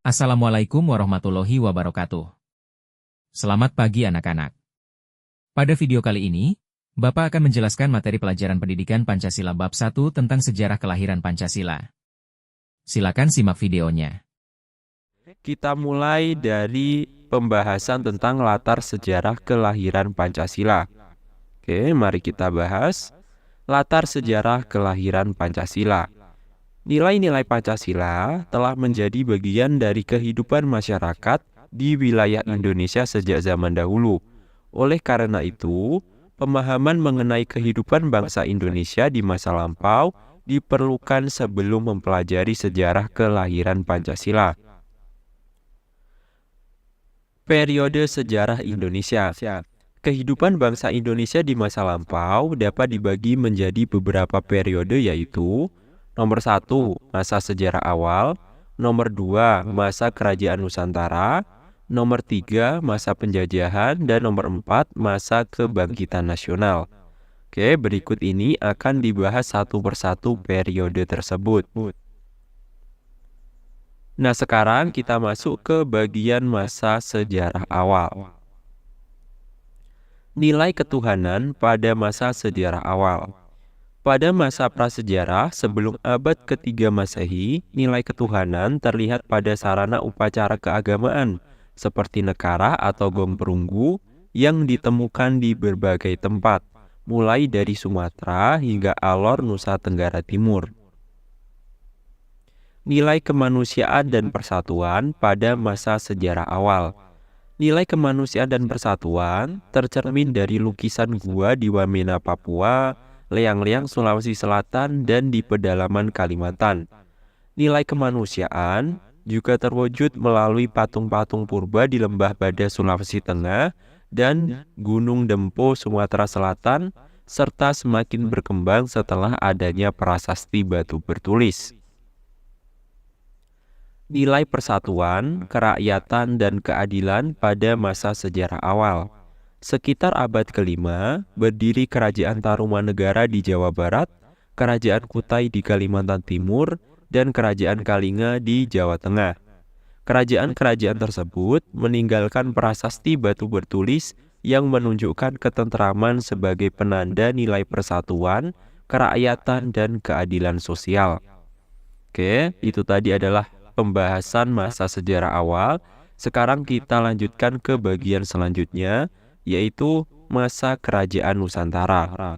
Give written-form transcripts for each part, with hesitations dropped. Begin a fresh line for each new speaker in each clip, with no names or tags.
Assalamualaikum warahmatullahi wabarakatuh. Selamat pagi anak-anak. Pada video kali ini, Bapak akan menjelaskan materi pelajaran pendidikan Pancasila bab 1 tentang sejarah kelahiran Pancasila. Silakan simak videonya.
Kita mulai dari pembahasan tentang latar sejarah kelahiran Pancasila. Oke, mari kita bahas latar sejarah kelahiran Pancasila. Nilai-nilai Pancasila telah menjadi bagian dari kehidupan masyarakat di wilayah Indonesia sejak zaman dahulu. Oleh karena itu, pemahaman mengenai kehidupan bangsa Indonesia di masa lampau diperlukan sebelum mempelajari sejarah kelahiran Pancasila. Periode sejarah Indonesia. Kehidupan bangsa Indonesia di masa lampau dapat dibagi menjadi beberapa periode, yaitu nomor 1, masa sejarah awal, nomor 2, masa kerajaan Nusantara, nomor 3, masa penjajahan, dan nomor 4, masa kebangkitan nasional. Oke, berikut ini akan dibahas satu persatu periode tersebut. Nah, sekarang kita masuk ke bagian masa sejarah awal. Nilai ketuhanan pada masa sejarah awal. Pada masa prasejarah sebelum abad ketiga Masehi, nilai ketuhanan terlihat pada sarana upacara keagamaan seperti nekara atau gong perunggu yang ditemukan di berbagai tempat, mulai dari Sumatera hingga Alor, Nusa Tenggara Timur. Nilai kemanusiaan dan persatuan pada masa sejarah awal. Nilai kemanusiaan dan persatuan tercermin dari lukisan gua di Wamena, Papua, Leang-Leang, Sulawesi Selatan, dan di pedalaman Kalimantan. Nilai kemanusiaan juga terwujud melalui patung-patung purba di Lembah Bada, Sulawesi Tengah, dan Gunung Dempo, Sumatera Selatan, serta semakin berkembang setelah adanya prasasti batu bertulis. Nilai persatuan, kerakyatan, dan keadilan pada masa sejarah awal. Sekitar abad kelima, berdiri Kerajaan Tarumanegara di Jawa Barat, Kerajaan Kutai di Kalimantan Timur, dan Kerajaan Kalinga di Jawa Tengah. Kerajaan-kerajaan tersebut meninggalkan prasasti batu bertulis yang menunjukkan ketentraman sebagai penanda nilai persatuan, kerakyatan, dan keadilan sosial. Oke, itu tadi adalah pembahasan masa sejarah awal. Sekarang kita lanjutkan ke bagian selanjutnya, yaitu masa kerajaan Nusantara.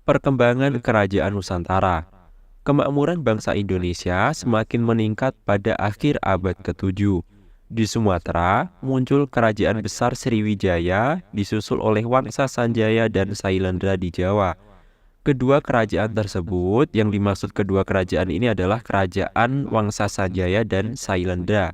Perkembangan kerajaan Nusantara. Kemakmuran bangsa Indonesia semakin meningkat pada akhir abad ke-7. Di Sumatera, muncul kerajaan besar Sriwijaya, disusul oleh Wangsa Sanjaya dan Sailendra di Jawa. Kedua kerajaan tersebut, yang dimaksud kedua kerajaan ini adalah kerajaan Wangsa Sanjaya dan Sailendra.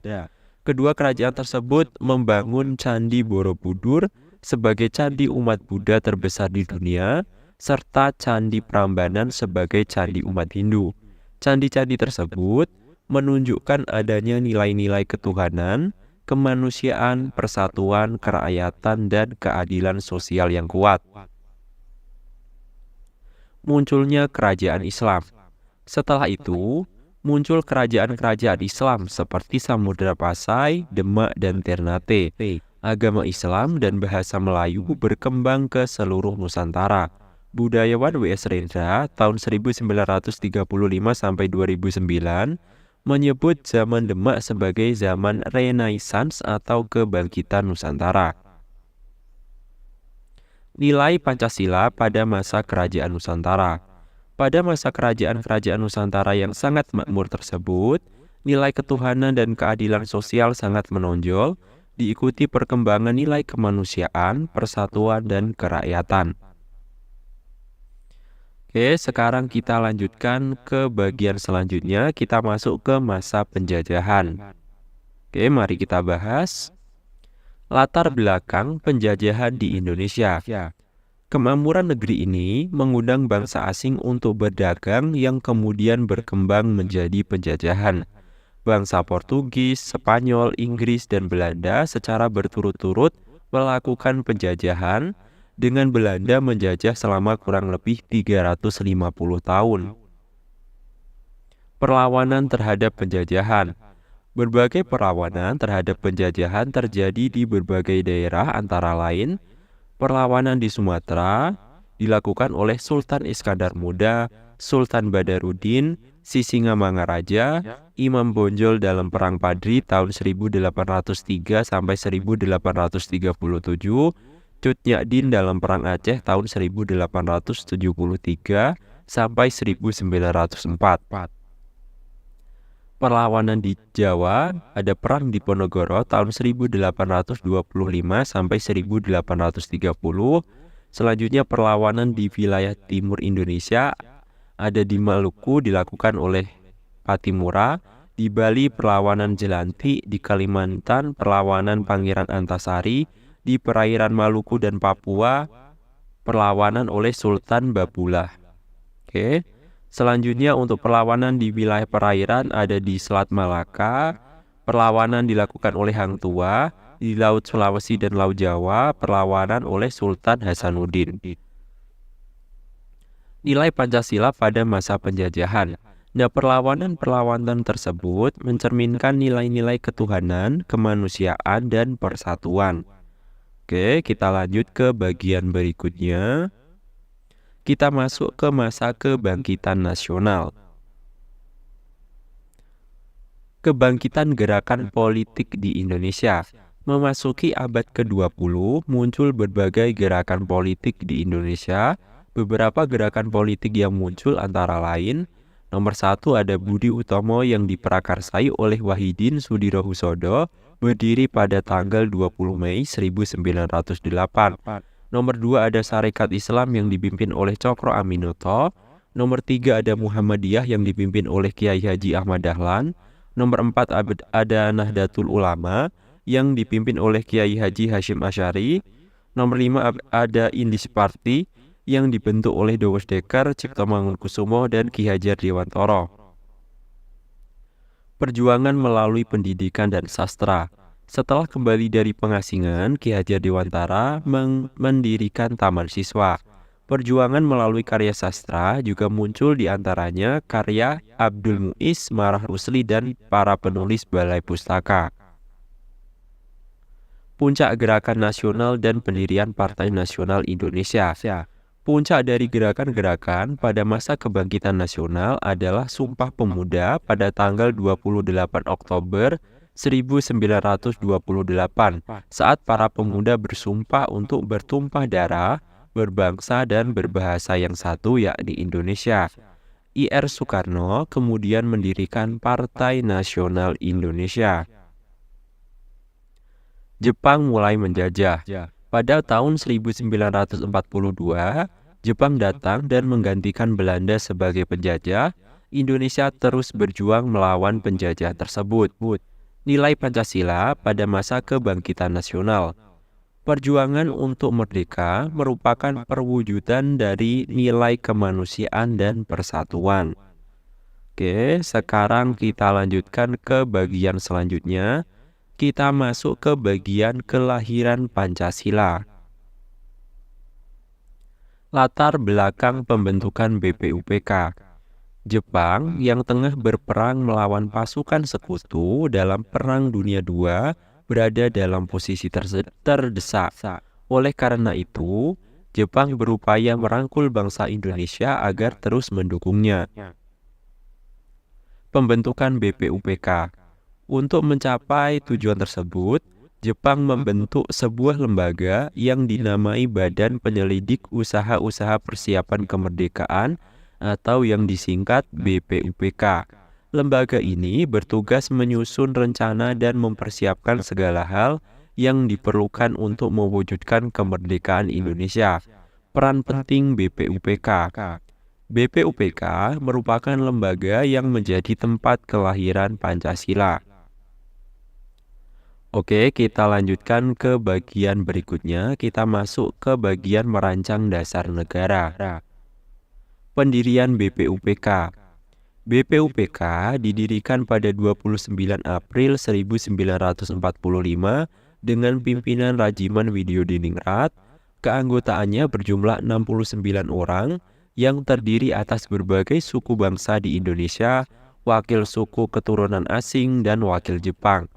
Kedua kerajaan tersebut membangun Candi Borobudur sebagai candi umat Buddha terbesar di dunia, serta Candi Prambanan sebagai candi umat Hindu. Candi-candi tersebut menunjukkan adanya nilai-nilai ketuhanan, kemanusiaan, persatuan, kerakyatan, dan keadilan sosial yang kuat. Munculnya kerajaan Islam. Setelah itu, muncul kerajaan-kerajaan Islam seperti Samudra Pasai, Demak, dan Ternate. Agama Islam dan bahasa Melayu berkembang ke seluruh Nusantara. Budayawan W.S. Rendra tahun 1935 sampai 2009 menyebut zaman Demak sebagai zaman Renaissance atau kebangkitan Nusantara. Nilai Pancasila pada masa kerajaan Nusantara. Pada masa kerajaan-kerajaan Nusantara yang sangat makmur tersebut, nilai ketuhanan dan keadilan sosial sangat menonjol, diikuti perkembangan nilai kemanusiaan, persatuan, dan kerakyatan. Oke, sekarang kita lanjutkan ke bagian selanjutnya, kita masuk ke masa penjajahan. Oke, mari kita bahas latar belakang penjajahan di Indonesia. Kemakmuran negeri ini mengundang bangsa asing untuk berdagang yang kemudian berkembang menjadi penjajahan. Bangsa Portugis, Spanyol, Inggris, dan Belanda secara berturut-turut melakukan penjajahan, dengan Belanda menjajah selama kurang lebih 350 tahun. Perlawanan terhadap penjajahan. Berbagai perlawanan terhadap penjajahan terjadi di berbagai daerah, antara lain perlawanan di Sumatera dilakukan oleh Sultan Iskandar Muda, Sultan Badarudin, Sisingamangaraja, Imam Bonjol dalam Perang Padri tahun 1803 sampai 1837, Cut Nyak dalam Perang Aceh tahun 1873 sampai 1904. Perlawanan di Jawa, ada Perang Diponegoro tahun 1825 sampai 1830. Selanjutnya perlawanan di wilayah timur Indonesia, ada di Maluku dilakukan oleh Patimura, di Bali perlawanan Jelanti, di Kalimantan perlawanan Pangeran Antasari, di perairan Maluku dan Papua perlawanan oleh Sultan Babulah. Oke. Selanjutnya untuk perlawanan di wilayah perairan ada di Selat Malaka, perlawanan dilakukan oleh Hang Tuah, di Laut Sulawesi dan Laut Jawa, perlawanan oleh Sultan Hasanuddin. Nilai Pancasila pada masa penjajahan. Nah, perlawanan-perlawanan tersebut mencerminkan nilai-nilai ketuhanan, kemanusiaan, dan persatuan. Oke, kita lanjut ke bagian berikutnya. Kita masuk ke masa kebangkitan nasional. Kebangkitan gerakan politik di Indonesia. Memasuki abad ke-20, muncul berbagai gerakan politik di Indonesia. Beberapa gerakan politik yang muncul antara lain, nomor 1 ada Budi Utomo yang diprakarsai oleh Wahidin Sudirohusodo, berdiri pada tanggal 20 Mei 1908. Nomor 2 ada Sarekat Islam yang dipimpin oleh Cokro Aminoto. Nomor 3 ada Muhammadiyah yang dipimpin oleh Kiai Haji Ahmad Dahlan. Nomor 4 ada Nahdlatul Ulama yang dipimpin oleh Kiai Haji Hashim Asy'ari. Nomor 5 ada Indis Party yang dibentuk oleh Dowes Dekker, Cipto Mangunkusumo, dan Ki Hajar Dewantoro. Perjuangan melalui pendidikan dan sastra. Setelah kembali dari pengasingan, Ki Hajar Dewantara mendirikan Taman Siswa. Perjuangan melalui karya sastra juga muncul, di antaranya karya Abdul Muiz, Marah Rusli, dan para penulis Balai Pustaka. Puncak gerakan nasional dan pendirian Partai Nasional Indonesia. Puncak dari gerakan-gerakan pada masa kebangkitan nasional adalah Sumpah Pemuda pada tanggal 28 Oktober 1928, saat para pemuda bersumpah untuk bertumpah darah, berbangsa, dan berbahasa yang satu, yakni Indonesia. Ir Soekarno kemudian mendirikan Partai Nasional Indonesia. Jepang mulai menjajah. Pada tahun 1942, Jepang datang dan menggantikan Belanda sebagai penjajah. Indonesia terus berjuang melawan penjajah tersebut. Nilai Pancasila pada masa kebangkitan nasional. Perjuangan untuk merdeka merupakan perwujudan dari nilai kemanusiaan dan persatuan. Oke, sekarang kita lanjutkan ke bagian selanjutnya. Kita masuk ke bagian kelahiran Pancasila. Latar belakang pembentukan BPUPK. Jepang yang tengah berperang melawan pasukan sekutu dalam Perang Dunia II berada dalam posisi terdesak. Oleh karena itu, Jepang berupaya merangkul bangsa Indonesia agar terus mendukungnya. Pembentukan BPUPK. Untuk mencapai tujuan tersebut, Jepang membentuk sebuah lembaga yang dinamai Badan Penyelidik Usaha-Usaha Persiapan Kemerdekaan atau yang disingkat BPUPK. Lembaga ini bertugas menyusun rencana dan mempersiapkan segala hal yang diperlukan untuk mewujudkan kemerdekaan Indonesia. Peran penting BPUPK. BPUPK merupakan lembaga yang menjadi tempat kelahiran Pancasila. Oke, kita lanjutkan ke bagian berikutnya. Kita masuk ke bagian merancang dasar negara. Pendirian BPUPK. BPUPK didirikan pada 29 April 1945 dengan pimpinan Rajiman Widyodiningrat. Keanggotaannya berjumlah 69 orang yang terdiri atas berbagai suku bangsa di Indonesia wakil suku keturunan asing, dan wakil Jepang.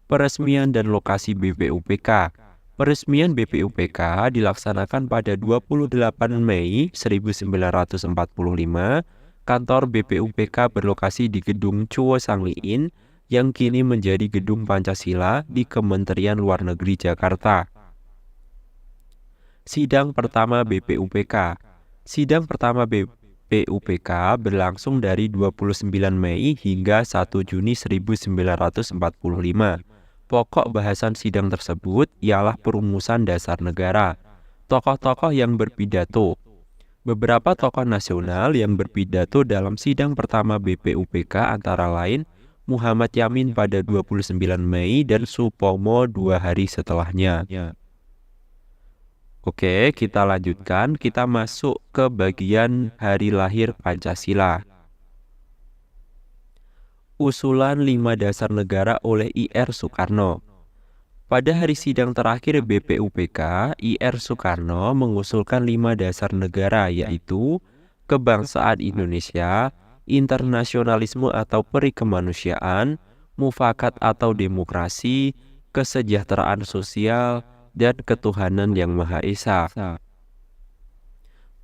Peresmian dan lokasi BPUPK. Peresmian BPUPK dilaksanakan pada 28 Mei 1945. Kantor BPUPK berlokasi di Gedung Chuo Sangliin yang kini menjadi Gedung Pancasila di Kementerian Luar Negeri Jakarta. Sidang pertama BPUPK. Sidang pertama BPUPK berlangsung dari 29 Mei hingga 1 Juni 1945. Pokok bahasan sidang tersebut ialah perumusan dasar negara. Tokoh-tokoh yang berpidato. Beberapa tokoh nasional yang berpidato dalam sidang pertama BPUPK antara lain Muhammad Yamin pada 29 Mei dan Supomo 2 hari setelahnya. Oke, kita lanjutkan. Kita masuk ke bagian hari lahir Pancasila. Usulan 5 dasar negara oleh I.R. Soekarno. Pada hari sidang terakhir BPUPK, I.R. Soekarno mengusulkan 5 dasar negara, yaitu kebangsaan Indonesia, internasionalisme atau perikemanusiaan, mufakat atau demokrasi, kesejahteraan sosial, dan ketuhanan yang Maha Esa.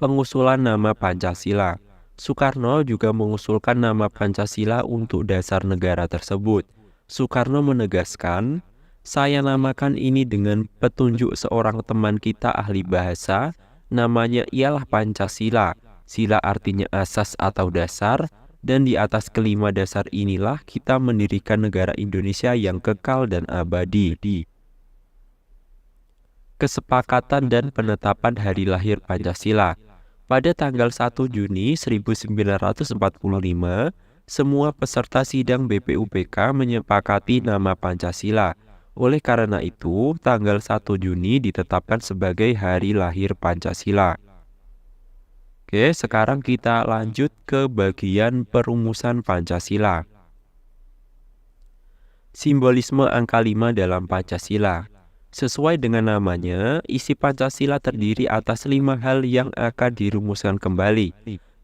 Pengusulan nama Pancasila. Soekarno juga mengusulkan nama Pancasila untuk dasar negara tersebut. Soekarno menegaskan, "Saya namakan ini dengan petunjuk seorang teman kita ahli bahasa, namanya ialah Pancasila. Sila artinya asas atau dasar, dan di atas kelima dasar inilah kita mendirikan negara Indonesia yang kekal dan abadi." Kesepakatan dan penetapan hari lahir Pancasila. Pada tanggal 1 Juni 1945, semua peserta sidang BPUPK menyepakati nama Pancasila. Oleh karena itu, tanggal 1 Juni ditetapkan sebagai hari lahir Pancasila. Oke, sekarang kita lanjut ke bagian perumusan Pancasila. Simbolisme angka 5 dalam Pancasila. Sesuai dengan namanya, isi Pancasila terdiri atas 5 hal yang akan dirumuskan kembali.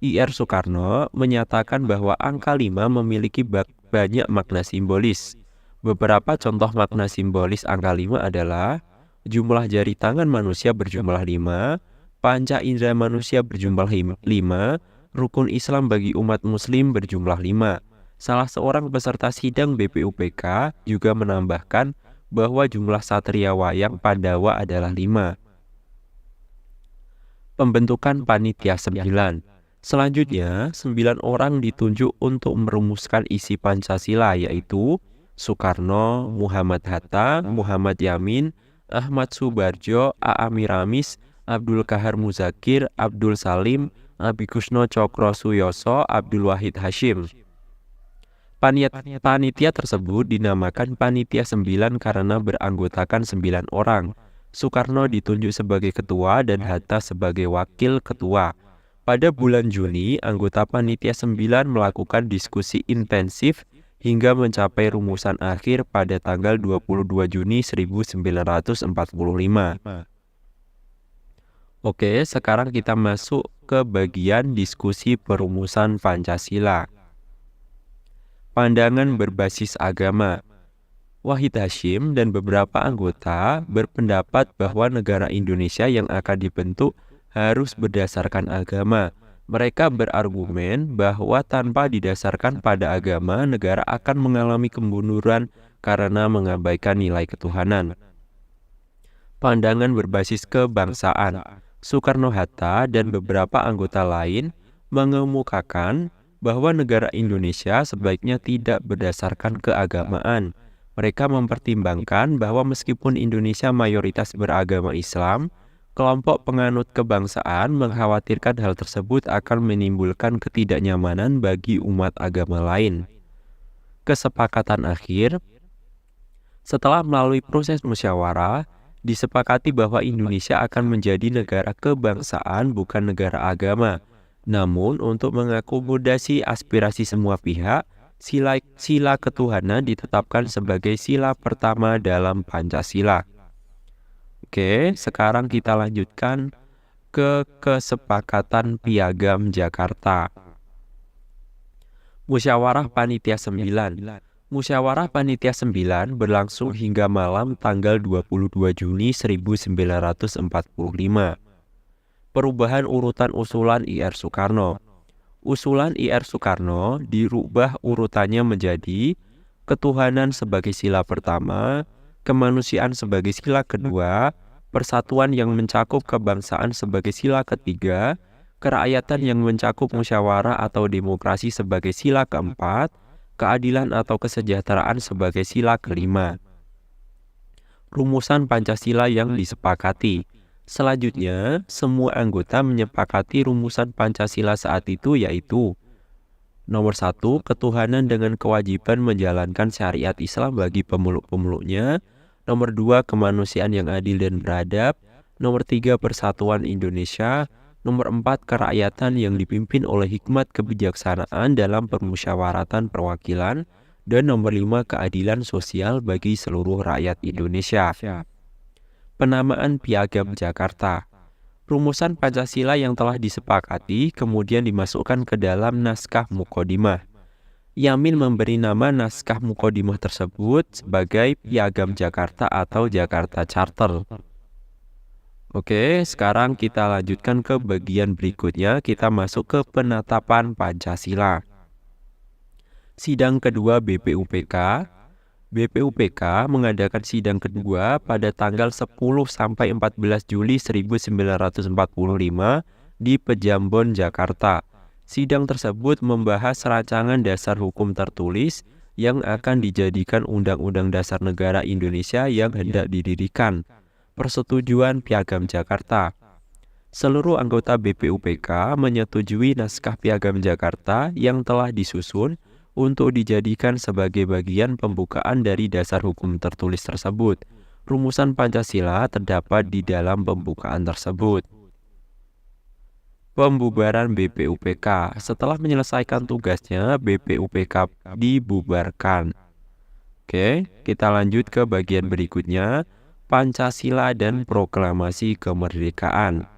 I.R. Soekarno menyatakan bahwa angka 5 memiliki banyak makna simbolis. Beberapa contoh makna simbolis angka 5 adalah jumlah jari tangan manusia berjumlah 5, panca indera manusia berjumlah 5, rukun Islam bagi umat muslim berjumlah 5. Salah seorang peserta sidang BPUPK juga menambahkan bahwa jumlah satria wayang Pandawa adalah 5. Pembentukan Panitia 9. Selanjutnya, 9 orang ditunjuk untuk merumuskan isi Pancasila, yaitu Soekarno, Muhammad Hatta, Muhammad Yamin, Ahmad Subarjo, A.A. Miramis, Abdul Kahar Muzakir, Abdul Salim, Abikusno Cokro Suyoso, Abdul Wahid Hashim. Panitia tersebut dinamakan Panitia 9 karena beranggotakan 9 orang. Soekarno ditunjuk sebagai ketua dan Hatta sebagai wakil ketua. Pada bulan Juni, anggota Panitia 9 melakukan diskusi intensif hingga mencapai rumusan akhir pada tanggal 22 Juni 1945. Oke, sekarang kita masuk ke bagian diskusi perumusan Pancasila. Pandangan berbasis agama. Wahid Hashim dan beberapa anggota berpendapat bahwa negara Indonesia yang akan dibentuk harus berdasarkan agama. Mereka berargumen bahwa tanpa didasarkan pada agama, negara akan mengalami kemunduran karena mengabaikan nilai ketuhanan. Pandangan berbasis kebangsaan. Soekarno-Hatta dan beberapa anggota lain mengemukakan bahwa negara Indonesia sebaiknya tidak berdasarkan keagamaan. Mereka mempertimbangkan bahwa meskipun Indonesia mayoritas beragama Islam, kelompok penganut kebangsaan mengkhawatirkan hal tersebut akan menimbulkan ketidaknyamanan bagi umat agama lain. Kesepakatan akhir. Setelah melalui proses musyawarah, disepakati bahwa Indonesia akan menjadi negara kebangsaan bukan negara agama. Namun, untuk mengakomodasi aspirasi semua pihak, sila ketuhanan ditetapkan sebagai sila pertama dalam Pancasila. Oke, sekarang kita lanjutkan ke Kesepakatan Piagam Jakarta. Musyawarah Panitia 9. Musyawarah Panitia 9 berlangsung hingga malam tanggal 22 Juni 1945. Perubahan urutan usulan I.R. Soekarno. Usulan I.R. Soekarno dirubah urutannya menjadi ketuhanan sebagai sila pertama, kemanusiaan sebagai sila kedua, persatuan yang mencakup kebangsaan sebagai sila ketiga, kerakyatan yang mencakup musyawarah atau demokrasi sebagai sila keempat, keadilan atau kesejahteraan sebagai sila kelima. Rumusan Pancasila yang disepakati. Selanjutnya, semua anggota menyepakati rumusan Pancasila saat itu, yaitu nomor 1, ketuhanan dengan kewajiban menjalankan syariat Islam bagi pemeluk-pemeluknya. Nomor 2, kemanusiaan yang adil dan beradab. Nomor 3, persatuan Indonesia. Nomor 4, kerakyatan yang dipimpin oleh hikmat kebijaksanaan dalam permusyawaratan perwakilan. Dan nomor 5, keadilan sosial bagi seluruh rakyat Indonesia. Penamaan Piagam Jakarta. Rumusan Pancasila yang telah disepakati kemudian dimasukkan ke dalam naskah Muqaddimah. Yamin memberi nama naskah Muqaddimah tersebut sebagai Piagam Jakarta atau Jakarta Charter. Oke, sekarang kita lanjutkan ke bagian berikutnya. Kita masuk ke penetapan Pancasila. Sidang kedua BPUPK. BPUPK mengadakan sidang kedua pada tanggal 10 sampai 14 Juli 1945 di Pejambon, Jakarta. Sidang tersebut membahas rancangan dasar hukum tertulis yang akan dijadikan Undang-Undang Dasar Negara Indonesia yang hendak didirikan. Persetujuan Piagam Jakarta. Seluruh anggota BPUPK menyetujui naskah Piagam Jakarta yang telah disusun untuk dijadikan sebagai bagian pembukaan dari dasar hukum tertulis tersebut. Rumusan Pancasila terdapat di dalam pembukaan tersebut. Pembubaran BPUPK. Setelah menyelesaikan tugasnya, BPUPK dibubarkan. Oke, kita lanjut ke bagian berikutnya. Pancasila dan Proklamasi Kemerdekaan.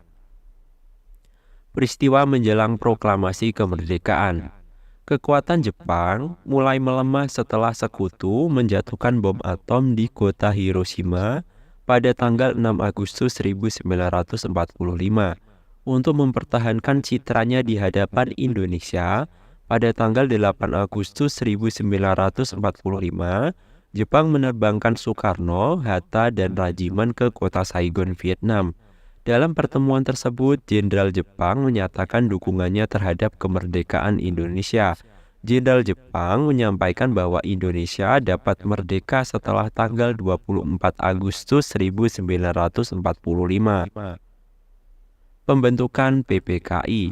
Peristiwa menjelang Proklamasi Kemerdekaan. Kekuatan Jepang mulai melemah setelah sekutu menjatuhkan bom atom di kota Hiroshima pada tanggal 6 Agustus 1945. Untuk mempertahankan citranya di hadapan Indonesia, pada tanggal 8 Agustus 1945, Jepang menerbangkan Soekarno, Hatta, dan Rajiman ke kota Saigon, Vietnam. Dalam pertemuan tersebut, Jenderal Jepang menyatakan dukungannya terhadap kemerdekaan Indonesia. Jenderal Jepang menyampaikan bahwa Indonesia dapat merdeka setelah tanggal 24 Agustus 1945. Pembentukan PPKI.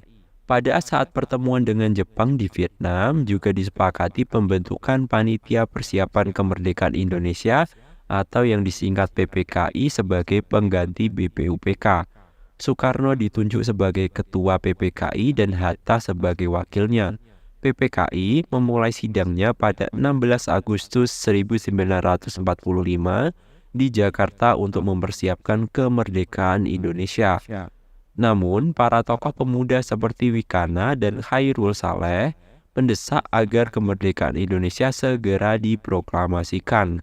Pada saat pertemuan dengan Jepang di Vietnam, juga disepakati pembentukan Panitia Persiapan Kemerdekaan Indonesia atau yang disingkat PPKI sebagai pengganti BPUPK. Soekarno ditunjuk sebagai ketua PPKI dan Hatta sebagai wakilnya. PPKI memulai sidangnya pada 16 Agustus 1945 di Jakarta untuk mempersiapkan kemerdekaan Indonesia. Namun, para tokoh pemuda seperti Wikana dan Khairul Saleh mendesak agar kemerdekaan Indonesia segera diproklamasikan.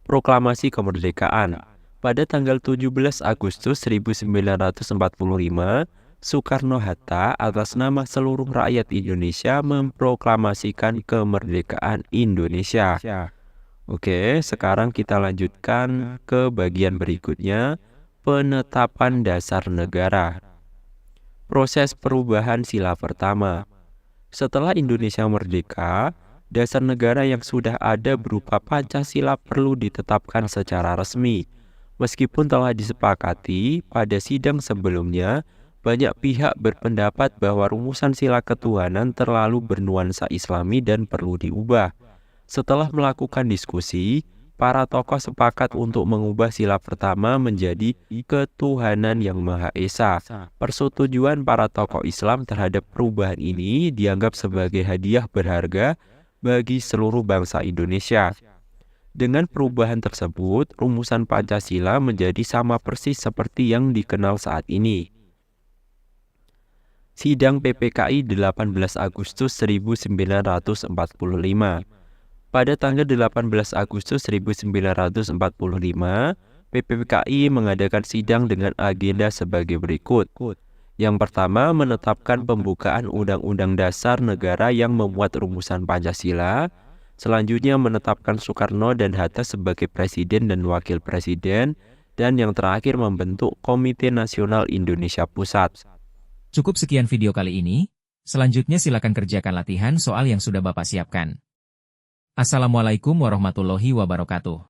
Proklamasi Kemerdekaan. Pada tanggal 17 Agustus 1945, Soekarno-Hatta atas nama seluruh rakyat Indonesia memproklamasikan kemerdekaan Indonesia. Oke, sekarang kita lanjutkan ke bagian berikutnya, penetapan dasar negara. Proses perubahan sila pertama. Setelah Indonesia merdeka, dasar negara yang sudah ada berupa Pancasila perlu ditetapkan secara resmi. Meskipun telah disepakati pada sidang sebelumnya, banyak pihak berpendapat bahwa rumusan sila ketuhanan terlalu bernuansa Islami dan perlu diubah. Setelah melakukan diskusi, para tokoh sepakat untuk mengubah sila pertama menjadi ketuhanan yang Maha Esa. Persetujuan para tokoh Islam terhadap perubahan ini dianggap sebagai hadiah berharga bagi seluruh bangsa Indonesia. Dengan perubahan tersebut, rumusan Pancasila menjadi sama persis seperti yang dikenal saat ini. Sidang PPKI 18 Agustus 1945. Pada tanggal 18 Agustus 1945, PPKI mengadakan sidang dengan agenda sebagai berikut. Yang pertama, menetapkan pembukaan Undang-Undang Dasar Negara yang memuat rumusan Pancasila. Selanjutnya menetapkan Soekarno dan Hatta sebagai Presiden dan Wakil Presiden. Dan yang terakhir membentuk Komite Nasional Indonesia Pusat.
Cukup sekian video kali ini, selanjutnya silakan kerjakan latihan soal yang sudah Bapak siapkan. Assalamualaikum warahmatullahi wabarakatuh.